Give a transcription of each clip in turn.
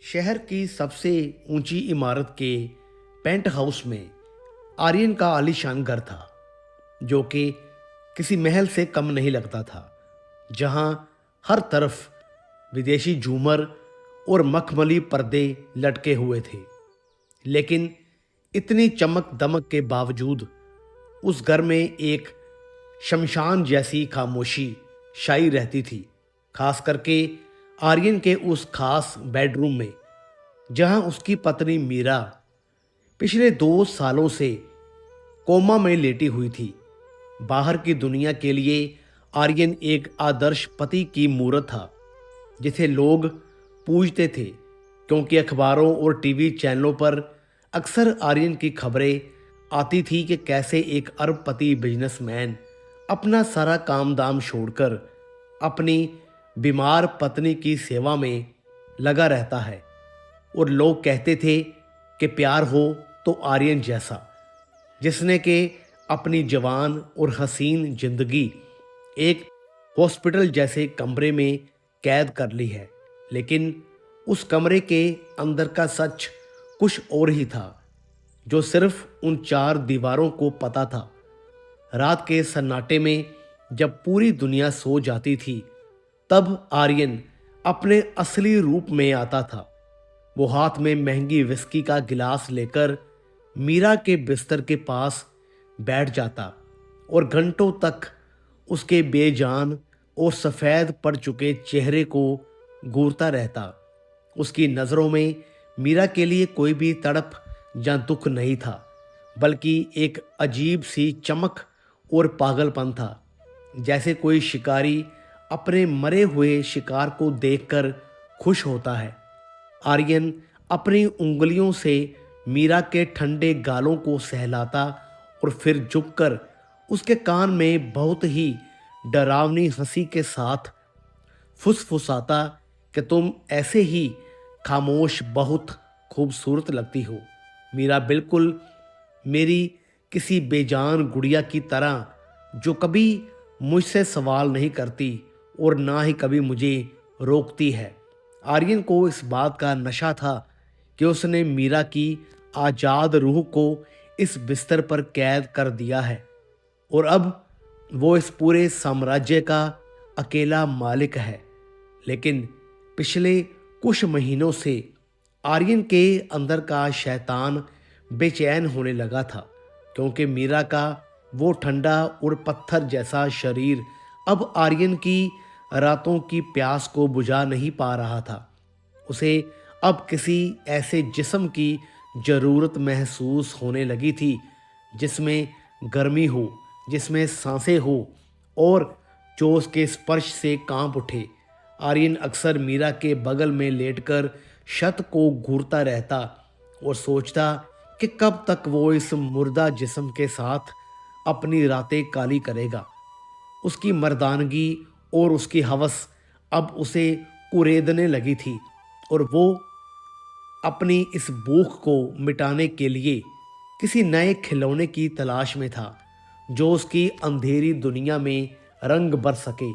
शहर की सबसे ऊंची इमारत के पेंट हाउस में आर्यन का आलीशान घर था, जो कि किसी महल से कम नहीं लगता था। जहां हर तरफ विदेशी झूमर और मखमली पर्दे लटके हुए थे। लेकिन इतनी चमक दमक के बावजूद उस घर में एक शमशान जैसी खामोशी छाई रहती थी। खास करके आर्यन के उस खास बेडरूम में, जहां उसकी पत्नी मीरा पिछले 2 सालों से कोमा में लेटी हुई थी। बाहर की दुनिया के लिए आर्यन एक आदर्श पति की मूरत था, जिसे लोग पूजते थे, क्योंकि अखबारों और टीवी चैनलों पर अक्सर आर्यन की खबरें आती थी कि कैसे एक अरबपति बिजनेसमैन अपना सारा काम दाम छोड़कर अपनी बीमार पत्नी की सेवा में लगा रहता है। और लोग कहते थे कि प्यार हो तो आर्यन जैसा, जिसने के अपनी जवान और हसीन जिंदगी एक हॉस्पिटल जैसे कमरे में कैद कर ली है। लेकिन उस कमरे के अंदर का सच कुछ और ही था, जो सिर्फ उन 4 दीवारों को पता था। रात के सन्नाटे में जब पूरी दुनिया सो जाती थी, तब आर्यन अपने असली रूप में आता था। वो हाथ में महंगी विस्की का गिलास लेकर मीरा के बिस्तर के पास बैठ जाता और घंटों तक उसके बेजान और सफ़ेद पड़ चुके चेहरे को घूरता रहता। उसकी नज़रों में मीरा के लिए कोई भी तड़प या दुख नहीं था, बल्कि एक अजीब सी चमक और पागलपन था। जैसे कोई शिकारी अपने मरे हुए शिकार को देखकर खुश होता है। आर्यन अपनी उंगलियों से मीरा के ठंडे गालों को सहलाता और फिर झुककर उसके कान में बहुत ही डरावनी हंसी के साथ फुसफुसाता कि तुम ऐसे ही खामोश बहुत खूबसूरत लगती हो। मीरा बिल्कुल मेरी किसी बेजान गुड़िया की तरह, जो कभी मुझसे सवाल नहीं करती और ना ही कभी मुझे रोकती है। आर्यन को इस बात का नशा था कि उसने मीरा की आज़ाद रूह को इस बिस्तर पर कैद कर दिया है, और अब वो इस पूरे साम्राज्य का अकेला मालिक है। लेकिन पिछले कुछ महीनों से आर्यन के अंदर का शैतान बेचैन होने लगा था, क्योंकि मीरा का वो ठंडा और पत्थर जैसा शरीर अब आर्यन की रातों की प्यास को बुझा नहीं पा रहा था। उसे अब किसी ऐसे जिस्म की ज़रूरत महसूस होने लगी थी, जिसमें गर्मी हो, जिसमें सांसें हो और जो उसके स्पर्श से कांप उठे। आर्यन अक्सर मीरा के बगल में लेटकर छत को घूरता रहता और सोचता कि कब तक वो इस मुर्दा जिस्म के साथ अपनी रातें काली करेगा। उसकी मर्दानगी और उसकी हवस अब उसे कुरेदने लगी थी, और वो अपनी इस भूख को मिटाने के लिए किसी नए खिलौने की तलाश में था, जो उसकी अंधेरी दुनिया में रंग भर सके।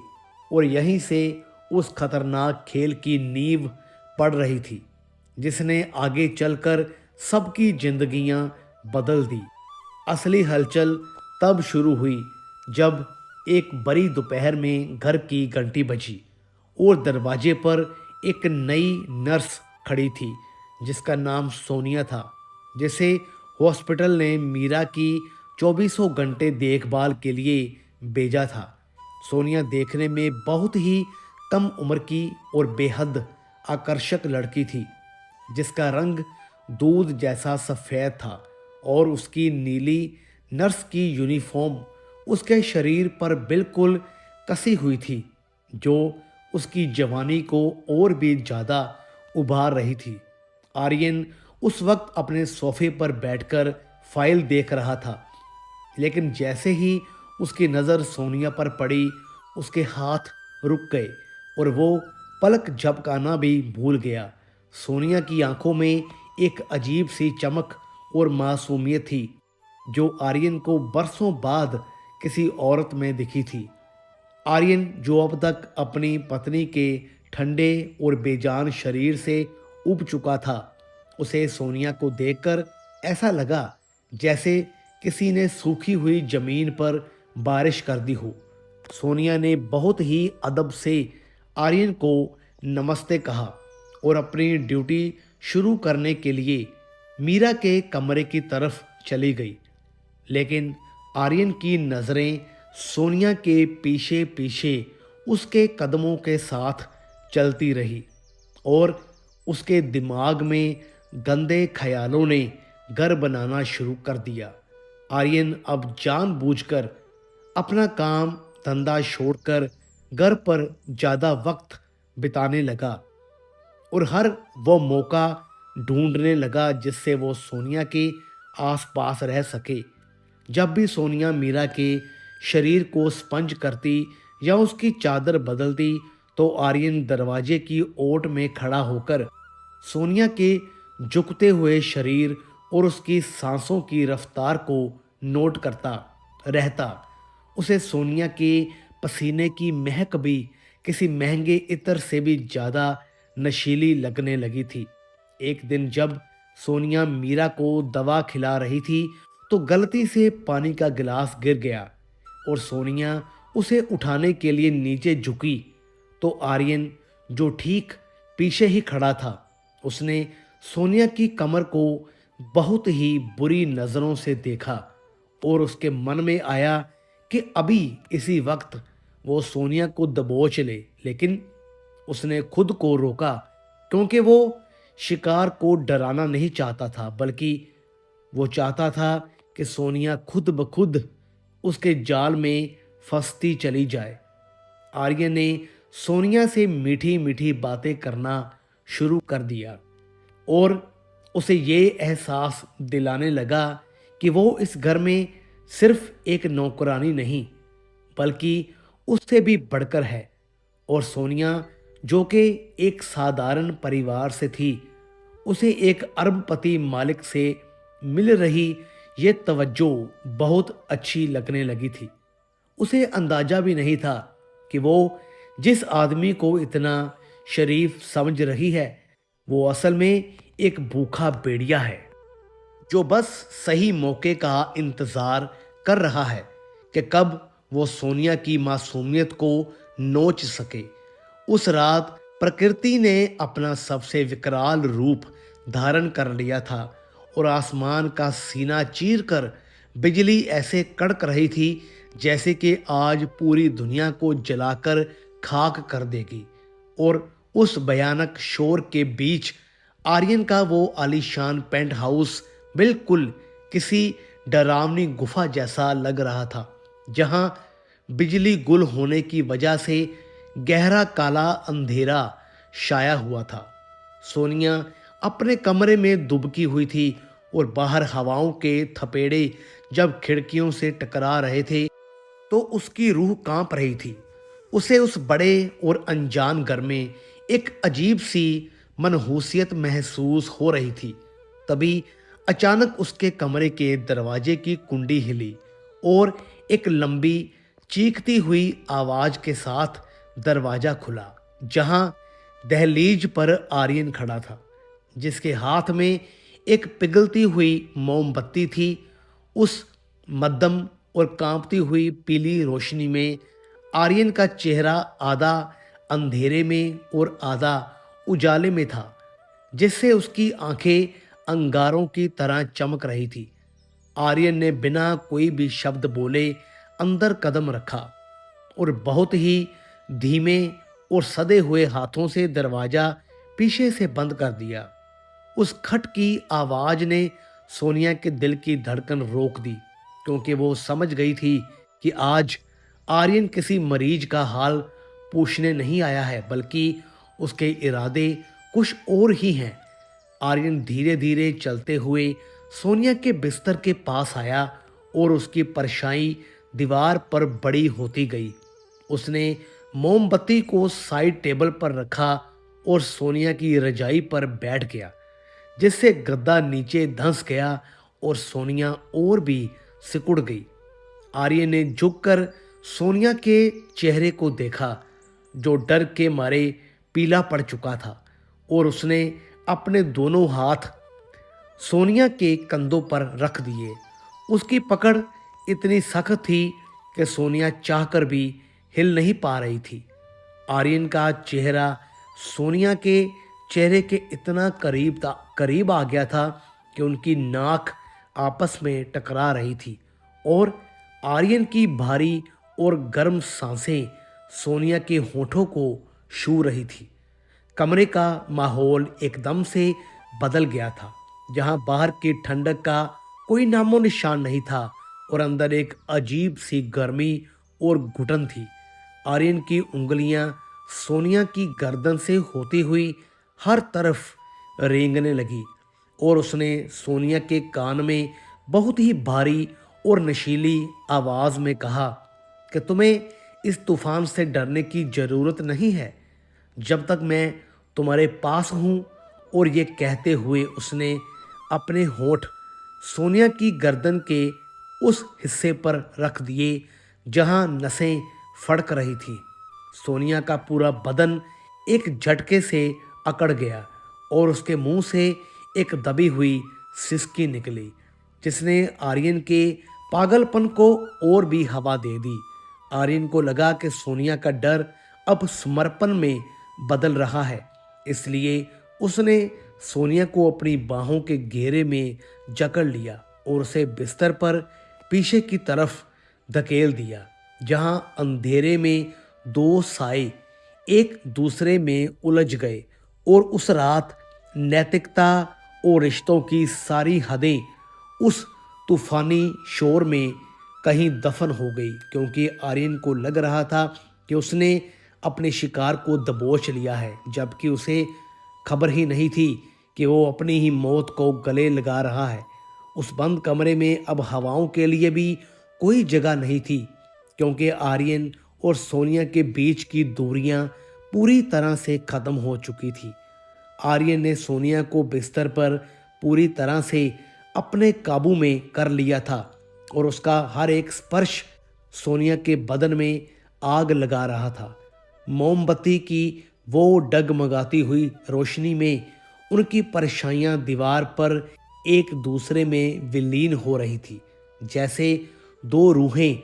और यहीं से उस खतरनाक खेल की नींव पड़ रही थी, जिसने आगे चलकर सबकी जिंदगियां बदल दी। असली हलचल तब शुरू हुई जब एक बड़ी दोपहर में घर की घंटी बजी और दरवाजे पर एक नई नर्स खड़ी थी, जिसका नाम सोनिया था, जिसे हॉस्पिटल ने मीरा की 2400 घंटे देखभाल के लिए भेजा था। सोनिया देखने में बहुत ही कम उम्र की और बेहद आकर्षक लड़की थी, जिसका रंग दूध जैसा सफ़ेद था, और उसकी नीली नर्स की यूनिफॉर्म उसके शरीर पर बिल्कुल कसी हुई थी, जो उसकी जवानी को और भी ज़्यादा उभार रही थी। आर्यन उस वक्त अपने सोफे पर बैठकर फाइल देख रहा था, लेकिन जैसे ही उसकी नज़र सोनिया पर पड़ी, उसके हाथ रुक गए और वो पलक झपकाना भी भूल गया। सोनिया की आंखों में एक अजीब सी चमक और मासूमियत थी, जो आर्यन को बरसों बाद किसी औरत में दिखी थी। आर्यन, जो अब तक अपनी पत्नी के ठंडे और बेजान शरीर से उब चुका था। उसे सोनिया को देखकर ऐसा लगा जैसे किसी ने सूखी हुई जमीन पर बारिश कर दी हो। सोनिया ने बहुत ही अदब से आर्यन को नमस्ते कहा और अपनी ड्यूटी शुरू करने के लिए मीरा के कमरे की तरफ चली गई। लेकिन आर्यन की नज़रें सोनिया के पीछे पीछे उसके कदमों के साथ चलती रही और उसके दिमाग में गंदे ख्यालों ने घर बनाना शुरू कर दिया। आर्यन अब जानबूझकर अपना काम धंधा छोड़कर घर पर ज़्यादा वक्त बिताने लगा और हर वो मौका ढूंढने लगा जिससे वो सोनिया के आसपास रह सके। जब भी सोनिया मीरा के शरीर को स्पंज करती या उसकी चादर बदलती तो आर्यन दरवाजे की ओट में खड़ा होकर सोनिया के झुकते हुए शरीर और उसकी सांसों की रफ्तार को नोट करता रहता। उसे सोनिया के पसीने की महक भी किसी महंगे इत्र से भी ज़्यादा नशीली लगने लगी थी। एक दिन जब सोनिया मीरा को दवा खिला रही थी तो गलती से पानी का गिलास गिर गया और सोनिया उसे उठाने के लिए नीचे झुकी तो आर्यन, जो ठीक पीछे ही खड़ा था, उसने सोनिया की कमर को बहुत ही बुरी नज़रों से देखा और उसके मन में आया कि अभी इसी वक्त वो सोनिया को दबोच ले। लेकिन उसने खुद को रोका क्योंकि वो शिकार को डराना नहीं चाहता था, बल्कि वो चाहता था कि सोनिया खुद ब खुद उसके जाल में फंसती चली जाए। आर्यन ने सोनिया से मीठी मीठी बातें करना शुरू कर दिया और उसे ये एहसास दिलाने लगा कि वो इस घर में सिर्फ एक नौकरानी नहीं बल्कि उससे भी बढ़कर है। और सोनिया, जो कि एक साधारण परिवार से थी, उसे एक अरबपति मालिक से मिल रही ये तवज्जो बहुत अच्छी लगने लगी थी। उसे अंदाजा भी नहीं था कि वो जिस आदमी को इतना शरीफ समझ रही है वो असल में एक भूखा भेड़िया है जो बस सही मौके का इंतज़ार कर रहा है कि कब वो सोनिया की मासूमियत को नोच सके। उस रात प्रकृति ने अपना सबसे विकराल रूप धारण कर लिया था और आसमान का सीना चीरकर बिजली ऐसे कड़क रही थी जैसे कि आज पूरी दुनिया को जलाकर खाक कर देगी। और उस भयानक शोर के बीच आर्यन का वो आलीशान पेंट हाउस बिल्कुल किसी डरावनी गुफा जैसा लग रहा था, जहां बिजली गुल होने की वजह से गहरा काला अंधेरा छाया हुआ था। सोनिया अपने कमरे में दुबकी हुई थी और बाहर हवाओं के थपेड़े जब खिड़कियों से टकरा रहे थे तो उसकी रूह कांप रही थी। उसे उस बड़े और अनजान घर में एक अजीब सी मनहूसियत महसूस हो रही थी। तभी अचानक उसके कमरे के दरवाजे की कुंडी हिली और एक लंबी चीखती हुई आवाज के साथ दरवाजा खुला, जहां दहलीज पर आर्यन खड़ा था, जिसके हाथ में एक पिघलती हुई मोमबत्ती थी। उस मध्यम और कांपती हुई पीली रोशनी में आर्यन का चेहरा आधा अंधेरे में और आधा उजाले में था, जिससे उसकी आंखें अंगारों की तरह चमक रही थी। आर्यन ने बिना कोई भी शब्द बोले अंदर कदम रखा और बहुत ही धीमे और सदे हुए हाथों से दरवाजा पीछे से बंद कर दिया। उस खट की आवाज ने सोनिया के दिल की धड़कन रोक दी, क्योंकि वो समझ गई थी कि आज आर्यन किसी मरीज का हाल पूछने नहीं आया है, बल्कि उसके इरादे कुछ और ही हैं। आर्यन धीरे धीरे चलते हुए सोनिया के बिस्तर के पास आया और उसकी परछाई दीवार पर बड़ी होती गई। उसने मोमबत्ती को साइड टेबल पर रखा और सोनिया की रजाई पर बैठ गया, जिससे गद्दा नीचे धंस गया और सोनिया और भी सिकुड़ गई। आर्यन ने झुककर सोनिया के चेहरे को देखा, जो डर के मारे पीला पड़ चुका था, और उसने अपने दोनों हाथ सोनिया के कंधों पर रख दिए। उसकी पकड़ इतनी सख्त थी कि सोनिया चाहकर भी हिल नहीं पा रही थी। आर्यन का चेहरा सोनिया के चेहरे के इतना करीब आ गया था कि उनकी नाक आपस में टकरा रही थी और आर्यन की भारी और गर्म सांसें सोनिया के होठों को छू रही थी। कमरे का माहौल एकदम से बदल गया था, जहां बाहर की ठंडक का कोई नामो निशान नहीं था और अंदर एक अजीब सी गर्मी और घुटन थी। आर्यन की उंगलियां सोनिया की गर्दन से होती हुई हर तरफ रेंगने लगी और उसने सोनिया के कान में बहुत ही भारी और नशीली आवाज में कहा कि तुम्हें इस तूफान से डरने की ज़रूरत नहीं है जब तक मैं तुम्हारे पास हूँ। और ये कहते हुए उसने अपने होंठ सोनिया की गर्दन के उस हिस्से पर रख दिए जहाँ नसें फड़क रही थी। सोनिया का पूरा बदन एक झटके से अकड़ गया और उसके मुंह से एक दबी हुई सिसकी निकली, जिसने आर्यन के पागलपन को और भी हवा दे दी। आर्यन को लगा कि सोनिया का डर अब समर्पण में बदल रहा है, इसलिए उसने सोनिया को अपनी बाहों के घेरे में जकड़ लिया और उसे बिस्तर पर पीछे की तरफ धकेल दिया, जहां अंधेरे में दो साए एक दूसरे में उलझ गए और उस रात नैतिकता और रिश्तों की सारी हदें उस तूफानी शोर में कहीं दफन हो गई, क्योंकि आर्यन को लग रहा था कि उसने अपने शिकार को दबोच लिया है, जबकि उसे खबर ही नहीं थी कि वो अपनी ही मौत को गले लगा रहा है। उस बंद कमरे में अब हवाओं के लिए भी कोई जगह नहीं थी, क्योंकि आर्यन और सोनिया के बीच की दूरियां पूरी तरह से खत्म हो चुकी थी। आर्यन ने सोनिया को बिस्तर पर पूरी तरह से अपने काबू में कर लिया था और उसका हर एक स्पर्श सोनिया के बदन में आग लगा रहा था। मोमबत्ती की वो डगमगाती हुई रोशनी में उनकी परछाइयां दीवार पर एक दूसरे में विलीन हो रही थी, जैसे दो रूहें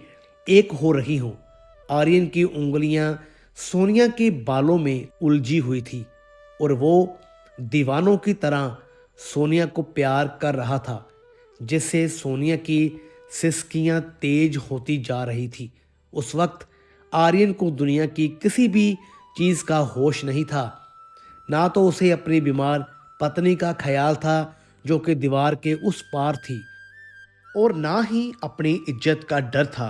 एक हो रही हों। आर्यन की उंगलियां सोनिया के बालों में उलझी हुई थी और वो दीवानों की तरह सोनिया को प्यार कर रहा था, जिससे सोनिया की सिसकियां तेज होती जा रही थी। उस वक्त आर्यन को दुनिया की किसी भी चीज़ का होश नहीं था। ना तो उसे अपनी बीमार पत्नी का ख्याल था जो कि दीवार के उस पार थी, और ना ही अपनी इज्जत का डर था।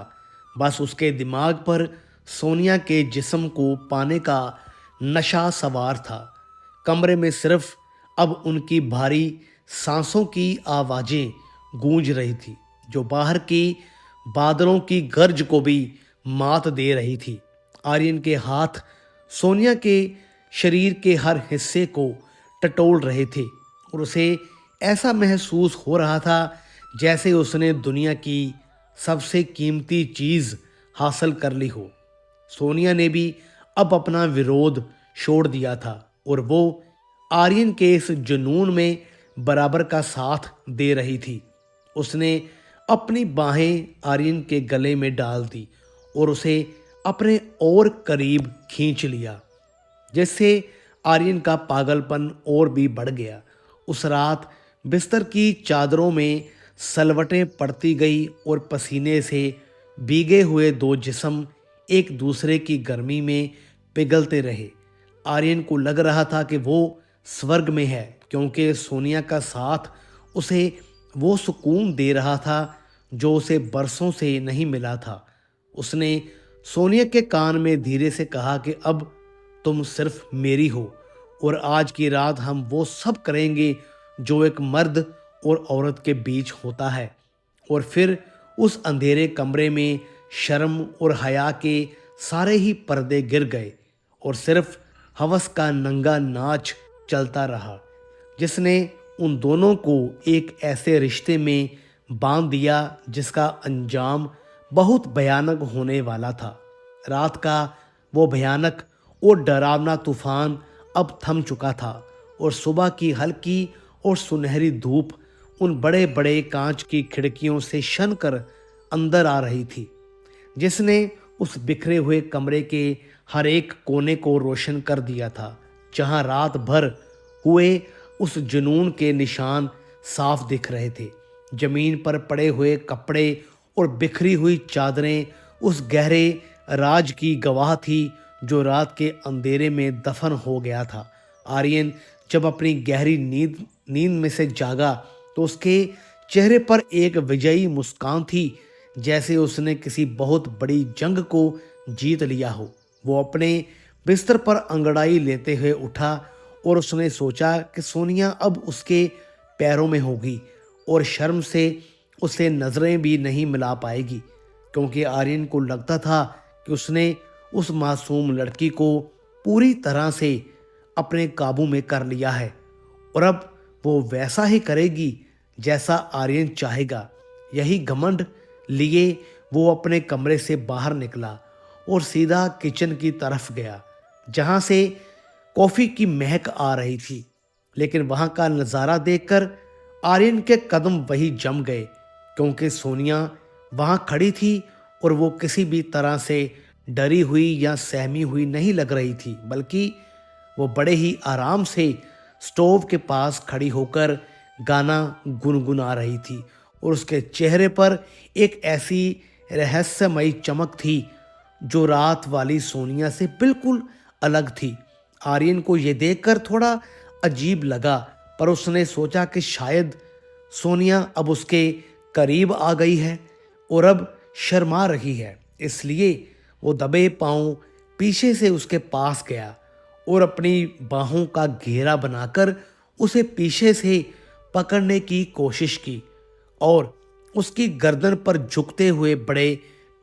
बस उसके दिमाग पर सोनिया के जिस्म को पाने का नशा सवार था। कमरे में सिर्फ अब उनकी भारी सांसों की आवाज़ें गूंज रही थी, जो बाहर की बादलों की गर्ज को भी मात दे रही थी। आर्यन के हाथ सोनिया के शरीर के हर हिस्से को टटोल रहे थे और उसे ऐसा महसूस हो रहा था जैसे उसने दुनिया की सबसे कीमती चीज़ हासिल कर ली हो। सोनिया ने भी अब अपना विरोध छोड़ दिया था और वो आर्यन के इस जुनून में बराबर का साथ दे रही थी। उसने अपनी बाहें आर्यन के गले में डाल दी और उसे अपने और करीब खींच लिया, जिससे आर्यन का पागलपन और भी बढ़ गया। उस रात बिस्तर की चादरों में सलवटें पड़ती गई और पसीने से भीगे हुए दो जिस्म एक दूसरे की गर्मी में पिघलते रहे। आर्यन को लग रहा था कि वो स्वर्ग में है, क्योंकि सोनिया का साथ उसे वो सुकून दे रहा था जो उसे बरसों से नहीं मिला था। उसने सोनिया के कान में धीरे से कहा कि अब तुम सिर्फ मेरी हो और आज की रात हम वो सब करेंगे जो एक मर्द और औरत के बीच होता है। और फिर उस अंधेरे कमरे में शर्म और हया के सारे ही पर्दे गिर गए और सिर्फ हवस का नंगा नाच चलता रहा, जिसने उन दोनों को एक ऐसे रिश्ते में बांध दिया जिसका अंजाम बहुत भयानक होने वाला था। रात का वो भयानक और डरावना तूफान अब थम चुका था और सुबह की हल्की और सुनहरी धूप उन बड़े बड़े कांच की खिड़कियों से शन कर अंदर आ रही थी, जिसने उस बिखरे हुए कमरे के हर एक कोने को रोशन कर दिया था। जहां रात भर हुए उस जुनून के निशान साफ दिख रहे थे। जमीन पर पड़े हुए कपड़े और बिखरी हुई चादरें उस गहरे राज की गवाह थी जो रात के अंधेरे में दफन हो गया था। आर्यन जब अपनी गहरी नींद में से जागा तो उसके चेहरे पर एक विजयी मुस्कान थी, जैसे उसने किसी बहुत बड़ी जंग को जीत लिया हो। वो अपने बिस्तर पर अंगड़ाई लेते हुए उठा और उसने सोचा कि सोनिया अब उसके पैरों में होगी और शर्म से उसे नजरें भी नहीं मिला पाएगी, क्योंकि आर्यन को लगता था कि उसने उस मासूम लड़की को पूरी तरह से अपने काबू में कर लिया है और अब वो वैसा ही करेगी जैसा आर्यन चाहेगा। यही घमंड लिए वो अपने कमरे से बाहर निकला और सीधा किचन की तरफ गया, जहां से कॉफी की महक आ रही थी। लेकिन वहां का नज़ारा देखकर आर्यन के कदम वही जम गए, क्योंकि सोनिया वहां खड़ी थी और वो किसी भी तरह से डरी हुई या सहमी हुई नहीं लग रही थी, बल्कि वो बड़े ही आराम से स्टोव के पास खड़ी होकर गाना गुनगुना रही थी और उसके चेहरे पर एक ऐसी रहस्यमयी चमक थी जो रात वाली सोनिया से बिल्कुल अलग थी। आर्यन को यह देखकर थोड़ा अजीब लगा, पर उसने सोचा कि शायद सोनिया अब उसके करीब आ गई है और अब शर्मा रही है। इसलिए वो दबे पांव पीछे से उसके पास गया और अपनी बाहों का घेरा बनाकर उसे पीछे से पकड़ने की कोशिश की और उसकी गर्दन पर झुकते हुए बड़े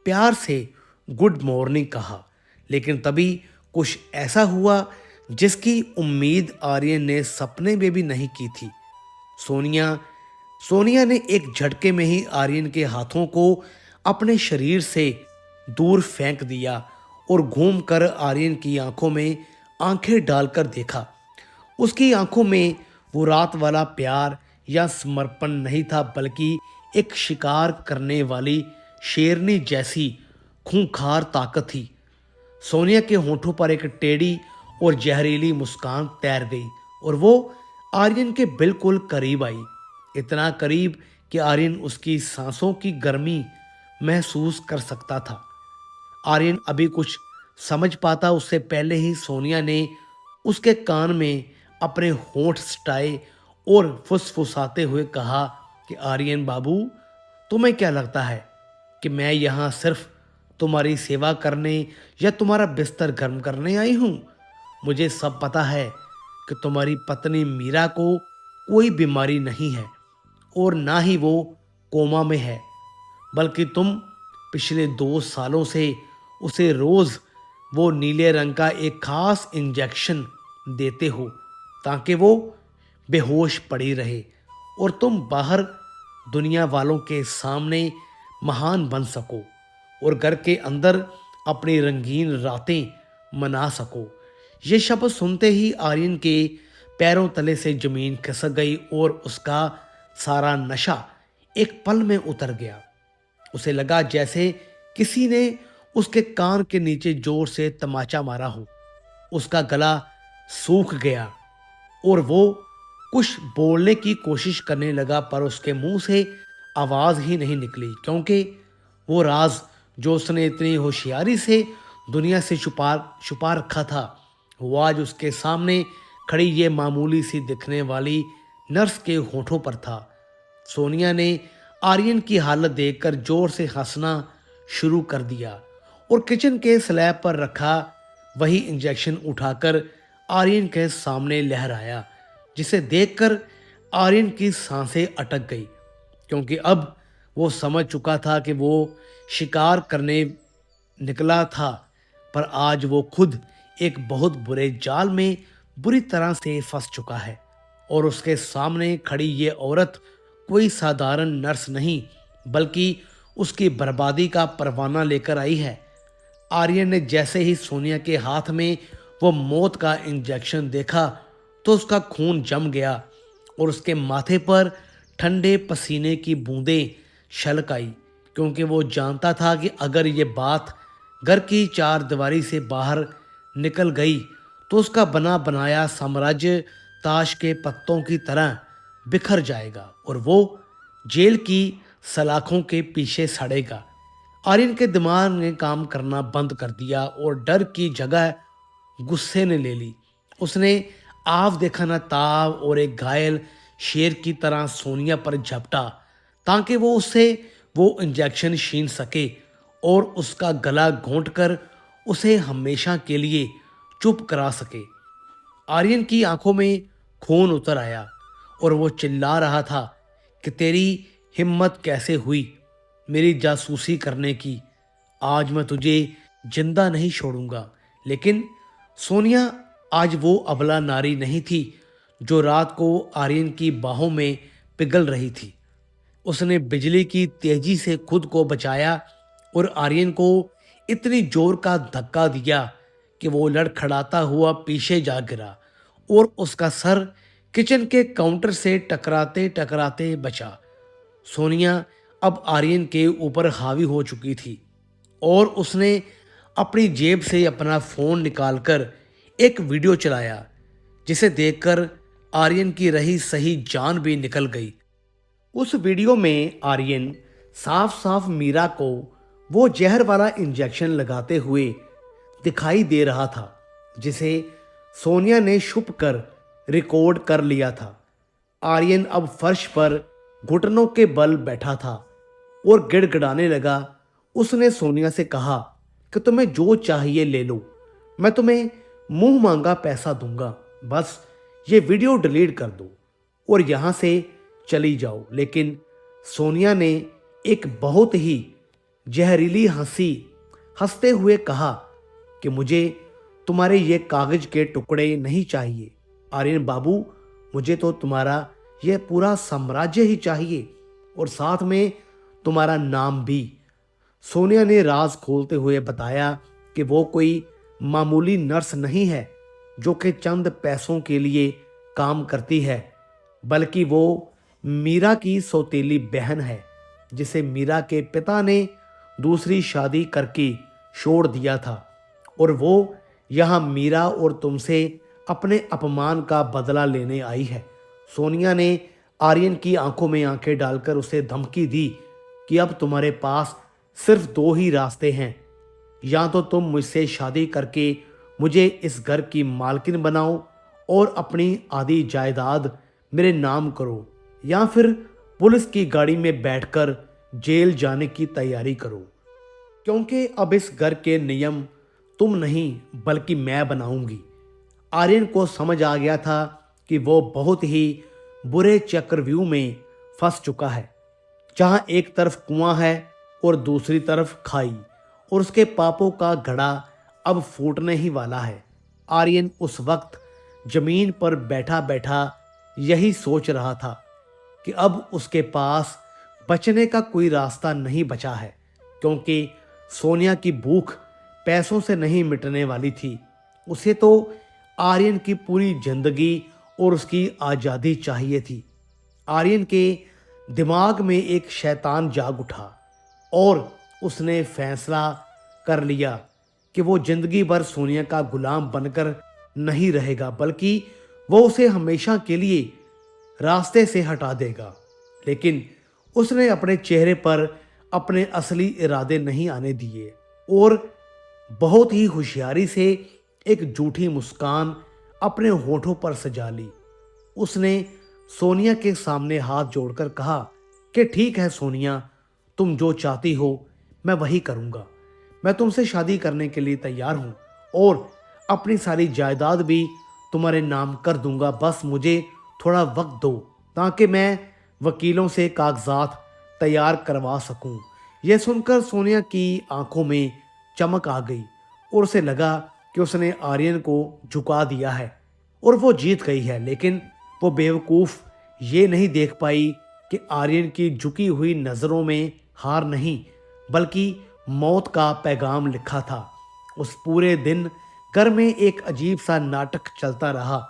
प्यार से गुड मॉर्निंग कहा। लेकिन तभी कुछ ऐसा हुआ जिसकी उम्मीद आर्यन ने सपने में भी नहीं की थी। सोनिया ने एक झटके में ही आर्यन के हाथों को अपने शरीर से दूर फेंक दिया और घूमकर आर्यन की आंखों में आंखें डालकर देखा। उसकी आंखों में वो रात वाला प्यार या समर्पण नहीं था, बल्कि एक शिकार करने वाली शेरनी जैसी खूंखार ताकत थी। सोनिया के होठों पर एक टेढ़ी और जहरीली मुस्कान तैर गई और वो आर्यन के बिल्कुल करीब आई, इतना करीब कि आर्यन उसकी सांसों की गर्मी महसूस कर सकता था। आर्यन अभी कुछ समझ पाता उससे पहले ही सोनिया ने उसके कान में अपने होंठ सटाए और फुसफुसाते हुए कहा कि आर्यन बाबू, तुम्हें क्या लगता है कि मैं यहाँ सिर्फ तुम्हारी सेवा करने या तुम्हारा बिस्तर गर्म करने आई हूँ? मुझे सब पता है कि तुम्हारी पत्नी मीरा को कोई बीमारी नहीं है और ना ही वो कोमा में है, बल्कि तुम पिछले 2 सालों से उसे रोज वो नीले रंग का एक खास इंजेक्शन देते हो ताकि वो बेहोश पड़ी रहे और तुम बाहर दुनिया वालों के सामने महान बन सको और घर के अंदर अपनी रंगीन रातें मना सको। ये शब्द सुनते ही आर्यन के पैरों तले से जमीन खिसक गई और उसका सारा नशा एक पल में उतर गया। उसे लगा जैसे किसी ने उसके कान के नीचे जोर से तमाचा मारा हो। उसका गला सूख गया और वो कुछ बोलने की कोशिश करने लगा, पर उसके मुंह से आवाज ही नहीं निकली, क्योंकि वो राज जो उसने इतनी होशियारी से दुनिया से छुपा रखा था, वो आज उसके सामने खड़ी ये मामूली सी दिखने वाली नर्स के होठों पर था। सोनिया ने आर्यन की हालत देखकर जोर से हंसना शुरू कर दिया और किचन के स्लैब पर रखा वही इंजेक्शन उठाकर आर्यन के सामने लहराया, जिसे देखकर आर्यन की सांसें अटक गई, क्योंकि अब वो समझ चुका था कि वो शिकार करने निकला था, पर आज वो खुद एक बहुत बुरे जाल में बुरी तरह से फंस चुका है और उसके सामने खड़ी ये औरत कोई साधारण नर्स नहीं, बल्कि उसकी बर्बादी का परवाना लेकर आई है। आर्यन ने जैसे ही सोनिया के हाथ में वो मौत का इंजेक्शन देखा तो उसका खून जम गया और उसके माथे पर ठंडे पसीने की बूंदें छलक आई, क्योंकि वो जानता था कि अगर ये बात घर की चार दीवारी से बाहर निकल गई तो उसका बना बनाया साम्राज्य ताश के पत्तों की तरह बिखर जाएगा और वो जेल की सलाखों के पीछे सड़ेगा। आर्यन के दिमाग ने काम करना बंद कर दिया और डर की जगह गुस्से ने ले ली। उसने आव देखा न ताव और एक घायल शेर की तरह सोनिया पर झपटा ताकि वो उससे वो इंजेक्शन छीन सके और उसका गला घोंटकर उसे हमेशा के लिए चुप करा सके। आर्यन की आंखों में खून उतर आया और वो चिल्ला रहा था कि तेरी हिम्मत कैसे हुई मेरी जासूसी करने की। आज मैं तुझे जिंदा नहीं छोड़ूंगा। लेकिन सोनिया आज वो अबला नारी नहीं थी जो रात को आर्यन की बाहों में पिघल रही थी। उसने बिजली की तेजी से खुद को बचाया और आर्यन को इतनी जोर का धक्का दिया कि वो लड़खड़ाता हुआ पीछे जा गिरा और उसका सर किचन के काउंटर से टकराते टकराते बचा। सोनिया अब आर्यन के ऊपर हावी हो चुकी थी और उसने अपनी जेब से अपना फोन निकालकर एक वीडियो चलाया, जिसे देखकर आर्यन की रही सही जान भी निकल गई। उस वीडियो में आर्यन साफ साफ मीरा को वो जहर वाला इंजेक्शन लगाते हुए दिखाई दे रहा था, जिसे सोनिया ने छुप कर रिकॉर्ड कर लिया था। आर्यन अब फर्श पर घुटनों के बल बैठा था और गिड़गिड़ाने लगा। उसने सोनिया से कहा कि तुम्हें जो चाहिए ले लो, मैं तुम्हें मुंह मांगा पैसा दूंगा, बस ये वीडियो डिलीट कर दो और यहां से चली जाओ। लेकिन सोनिया ने एक बहुत ही जहरीली हंसी हंसते हुए कहा कि मुझे तुम्हारे ये कागज के टुकड़े नहीं चाहिए आर्यन बाबू, मुझे तो तुम्हारा यह पूरा साम्राज्य ही चाहिए और साथ में तुम्हारा नाम भी। सोनिया ने राज खोलते हुए बताया कि वो कोई मामूली नर्स नहीं है जो कि चंद पैसों के लिए काम करती है, बल्कि वो मीरा की सौतेली बहन है जिसे मीरा के पिता ने दूसरी शादी करके छोड़ दिया था और वो यहाँ मीरा और तुमसे अपने अपमान का बदला लेने आई है। सोनिया ने आर्यन की आंखों में आंखें डालकर उसे धमकी दी कि अब तुम्हारे पास सिर्फ दो ही रास्ते हैं, या तो तुम मुझसे शादी करके मुझे इस घर की मालकिन बनाओ और अपनी आधी जायदाद मेरे नाम करो, या फिर पुलिस की गाड़ी में बैठकर जेल जाने की तैयारी करो, क्योंकि अब इस घर के नियम तुम नहीं बल्कि मैं बनाऊंगी। आर्यन को समझ आ गया था कि वो बहुत ही बुरे चक्रव्यूह में फंस चुका है, जहां एक तरफ कुआं है और दूसरी तरफ खाई और उसके पापों का घड़ा अब फूटने ही वाला है। आर्यन उस वक्त जमीन पर बैठा बैठा यही सोच रहा था कि अब उसके पास बचने का कोई रास्ता नहीं बचा है, क्योंकि सोनिया की भूख पैसों से नहीं मिटने वाली थी। उसे तो आर्यन की पूरी जिंदगी और उसकी आज़ादी चाहिए थी। आर्यन के दिमाग में एक शैतान जाग उठा और उसने फैसला कर लिया कि वो जिंदगी भर सोनिया का गुलाम बनकर नहीं रहेगा, बल्कि वो उसे हमेशा के लिए रास्ते से हटा देगा। लेकिन उसने अपने चेहरे पर अपने असली इरादे नहीं आने दिए और बहुत ही होशियारी से एक झूठी मुस्कान अपने होठों पर सजा ली। उसने सोनिया के सामने हाथ जोड़कर कहा कि ठीक है सोनिया, तुम जो चाहती हो मैं वही करूँगा। मैं तुमसे शादी करने के लिए तैयार हूँ और अपनी सारी जायदाद भी तुम्हारे नाम कर दूंगा। बस मुझे थोड़ा वक्त दो ताकि मैं वकीलों से कागजात तैयार करवा सकूं। यह सुनकर सोनिया की आंखों में चमक आ गई और उसे लगा कि उसने आर्यन को झुका दिया है और वो जीत गई है। लेकिन वो बेवकूफ़ ये नहीं देख पाई कि आर्यन की झुकी हुई नज़रों में हार नहीं बल्कि मौत का पैगाम लिखा था। उस पूरे दिन घर में एक अजीब सा नाटक चलता रहा,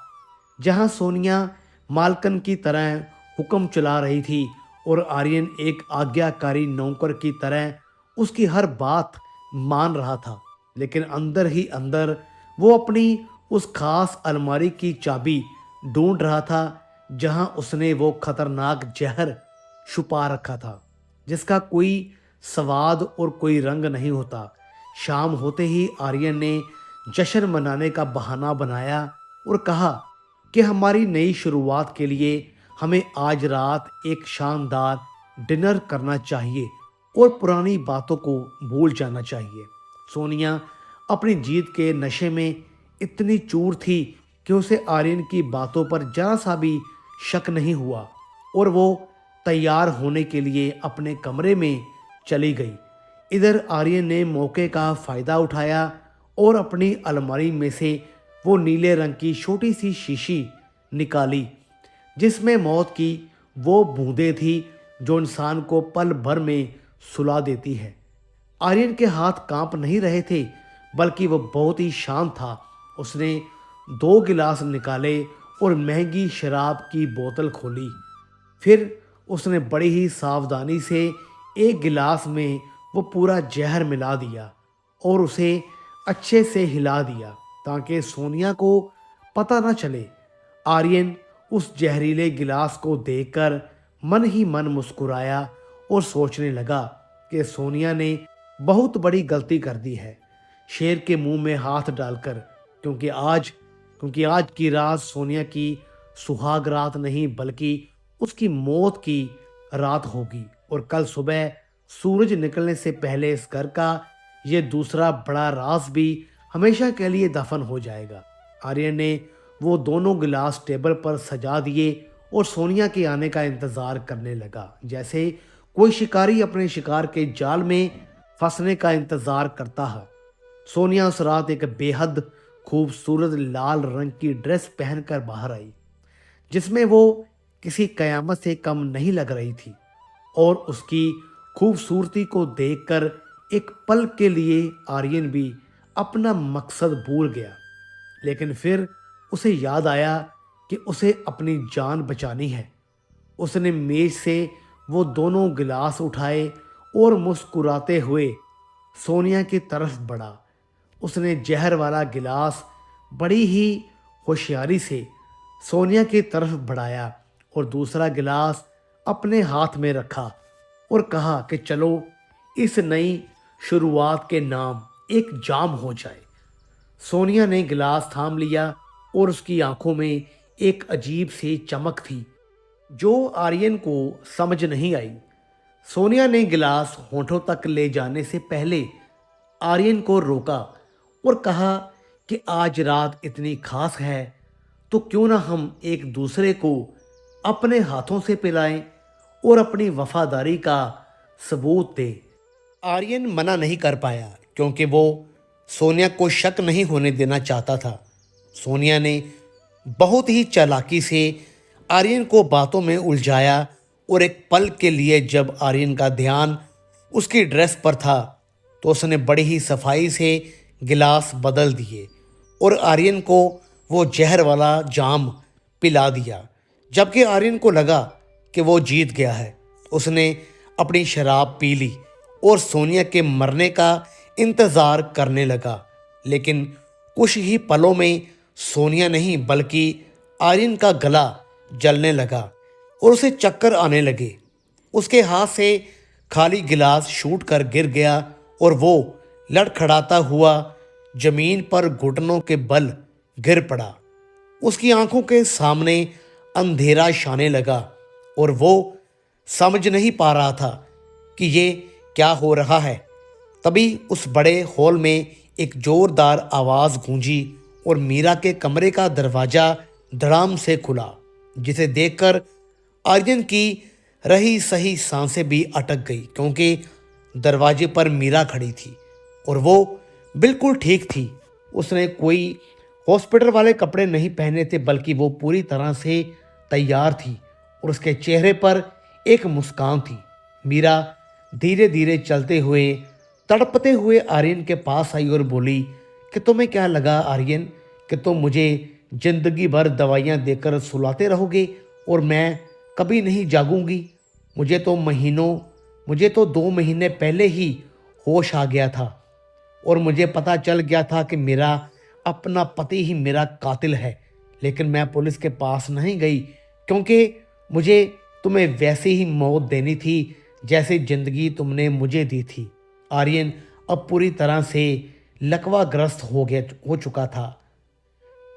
जहां सोनिया मालकन की तरह हुक्म चला रही थी और आर्यन एक आज्ञाकारी नौकर की तरह उसकी हर बात मान रहा था। लेकिन अंदर ही अंदर वो अपनी उस खास अलमारी की चाबी ढूंढ रहा था जहां उसने वो खतरनाक जहर छुपा रखा था जिसका कोई स्वाद और कोई रंग नहीं होता। शाम होते ही आर्यन ने जश्न मनाने का बहाना बनाया और कहा कि हमारी नई शुरुआत के लिए हमें आज रात एक शानदार डिनर करना चाहिए और पुरानी बातों को भूल जाना चाहिए। सोनिया अपनी जीत के नशे में इतनी चूर थी कि उसे आर्यन की बातों पर जरा सा भी शक नहीं हुआ और वो तैयार होने के लिए अपने कमरे में चली गई। इधर आर्यन ने मौके का फ़ायदा उठाया और अपनी अलमारी में से वो नीले रंग की छोटी सी शीशी निकाली जिसमें मौत की वो बूंदें थी जो इंसान को पल भर में सुला देती है। आर्यन के हाथ कांप नहीं रहे थे बल्कि वो बहुत ही शांत था। उसने 2 गिलास निकाले और महंगी शराब की बोतल खोली। फिर उसने बड़ी ही सावधानी से एक गिलास में वो पूरा जहर मिला दिया और उसे अच्छे से हिला दिया ताकि सोनिया को पता न चले। आर्यन उस जहरीले गिलास को देखकर मन ही मन मुस्कुराया और सोचने लगा कि सोनिया ने बहुत बड़ी गलती कर दी है शेर के मुंह में हाथ डालकर, क्योंकि आज की रात सोनिया की सुहाग रात नहीं बल्कि उसकी मौत की रात होगी और कल सुबह सूरज निकलने से पहले इस घर का ये दूसरा बड़ा राज भी हमेशा के लिए दफन हो जाएगा। आर्यन ने वो दोनों गिलास टेबल पर सजा दिए और सोनिया के आने का इंतजार करने लगा जैसे कोई शिकारी अपने शिकार के जाल में फंसने का इंतजार करता है। सोनिया उस रात एक बेहद खूबसूरत लाल रंग की ड्रेस पहनकर बाहर आई जिसमें वो किसी कयामत से कम नहीं लग रही थी और उसकी खूबसूरती को देखकर एक पल के लिए आर्यन भी अपना मकसद भूल गया। लेकिन फिर उसे याद आया कि उसे अपनी जान बचानी है। उसने मेज से वो दोनों गिलास उठाए और मुस्कुराते हुए सोनिया की तरफ बढ़ा। उसने जहर वाला गिलास बड़ी ही होशियारी से सोनिया की तरफ बढ़ाया और दूसरा गिलास अपने हाथ में रखा और कहा कि चलो इस नई शुरुआत के नाम एक जाम हो जाए। सोनिया ने गिलास थाम लिया और उसकी आंखों में एक अजीब सी चमक थी जो आर्यन को समझ नहीं आई। सोनिया ने गिलास होठों तक ले जाने से पहले आर्यन को रोका और कहा कि आज रात इतनी खास है तो क्यों ना हम एक दूसरे को अपने हाथों से पिलाएं और अपनी वफादारी का सबूत दें। आर्यन मना नहीं कर पाया क्योंकि वो सोनिया को शक नहीं होने देना चाहता था। सोनिया ने बहुत ही चालाकी से आर्यन को बातों में उलझाया और एक पल के लिए जब आर्यन का ध्यान उसकी ड्रेस पर था तो उसने बड़ी ही सफाई से गिलास बदल दिए और आर्यन को वो जहर वाला जाम पिला दिया। जबकि आर्यन को लगा कि वो जीत गया है, उसने अपनी शराब पी ली और सोनिया के मरने का इंतज़ार करने लगा। लेकिन कुछ ही पलों में सोनिया नहीं बल्कि आर्यन का गला जलने लगा और उसे चक्कर आने लगे। उसके हाथ से खाली गिलास छूट कर गिर गया और वो लड़खड़ाता हुआ जमीन पर घुटनों के बल गिर पड़ा। उसकी आंखों के सामने अंधेरा छाने लगा और वो समझ नहीं पा रहा था कि ये क्या हो रहा है। तभी उस बड़े हॉल में एक जोरदार आवाज़ गूंजी और मीरा के कमरे का दरवाज़ा धड़ाम से खुला, जिसे देखकर आर्यन की रही सही सांसें भी अटक गई क्योंकि दरवाजे पर मीरा खड़ी थी और वो बिल्कुल ठीक थी। उसने कोई हॉस्पिटल वाले कपड़े नहीं पहने थे बल्कि वो पूरी तरह से तैयार थी और उसके चेहरे पर एक मुस्कान थी। मीरा धीरे धीरे चलते हुए तड़पते हुए आर्यन के पास आई और बोली कि तुम्हें क्या लगा आर्यन कि तुम मुझे जिंदगी भर दवाइयाँ देकर सुलाते रहोगे और मैं कभी नहीं जागूंगी? मुझे तो 2 महीने पहले ही होश आ गया था और मुझे पता चल गया था कि मेरा अपना पति ही मेरा कातिल है। लेकिन मैं पुलिस के पास नहीं गई क्योंकि मुझे तुम्हें वैसे ही मौत देनी थी जैसे जिंदगी तुमने मुझे दी थी। आर्यन अब पूरी तरह से लकवाग्रस्त हो चुका था।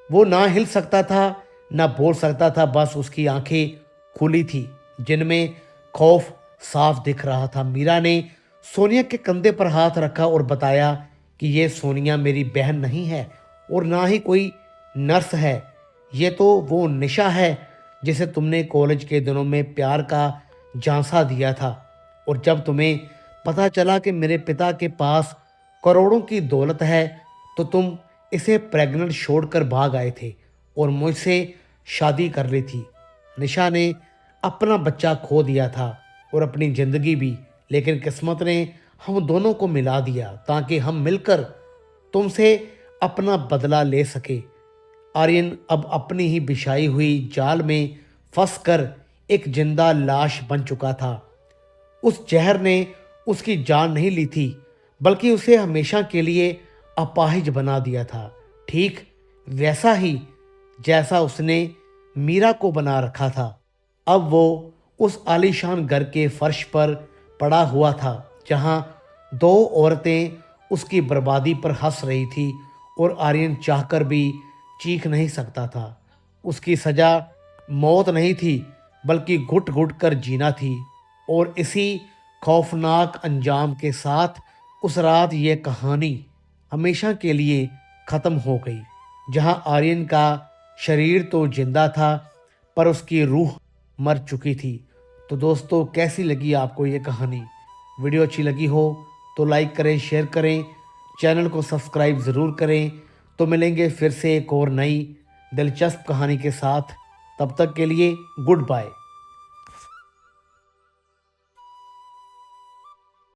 वो ना हिल सकता था, ना बोल सकता था। बस उसकी आंखें खुली थी जिनमें खौफ साफ दिख रहा था। मीरा ने सोनिया के कंधे पर हाथ रखा और बताया कि ये सोनिया मेरी बहन नहीं है और ना ही कोई नर्स है। ये तो वो निशा है जिसे तुमने कॉलेज के दिनों में प्यार का झांसा दिया था। और जब तुम्हें पता चला कि मेरे पिता के पास करोड़ों की दौलत है तो तुम इसे प्रेग्नेंट छोड़कर भाग आए थे और मुझसे शादी कर ली थी। निशा ने अपना बच्चा खो दिया था और अपनी ज़िंदगी भी, लेकिन किस्मत ने हम दोनों को मिला दिया ताकि हम मिलकर तुमसे अपना बदला ले सके। आर्यन अब अपनी ही बिछाई हुई जाल में फंसकर एक जिंदा लाश बन चुका था। उस जहर ने उसकी जान नहीं ली थी बल्कि उसे हमेशा के लिए अपाहिज बना दिया था, ठीक वैसा ही जैसा उसने मीरा को बना रखा था। अब वो उस आलीशान घर के फर्श पर पड़ा हुआ था जहां 2 औरतें उसकी बर्बादी पर हंस रही थी और आर्यन चाहकर भी चीख नहीं सकता था। उसकी सजा मौत नहीं थी बल्कि घुट घुट कर जीना थी। और इसी खौफनाक अंजाम के साथ उस रात ये कहानी हमेशा के लिए ख़त्म हो गई, जहां आर्यन का शरीर तो जिंदा था पर उसकी रूह मर चुकी थी। तो दोस्तों, कैसी लगी आपको ये कहानी? वीडियो अच्छी लगी हो तो लाइक करें, शेयर करें, चैनल को सब्सक्राइब ज़रूर करें। तो मिलेंगे फिर से एक और नई दिलचस्प कहानी के साथ। तब तक के लिए गुड बाय।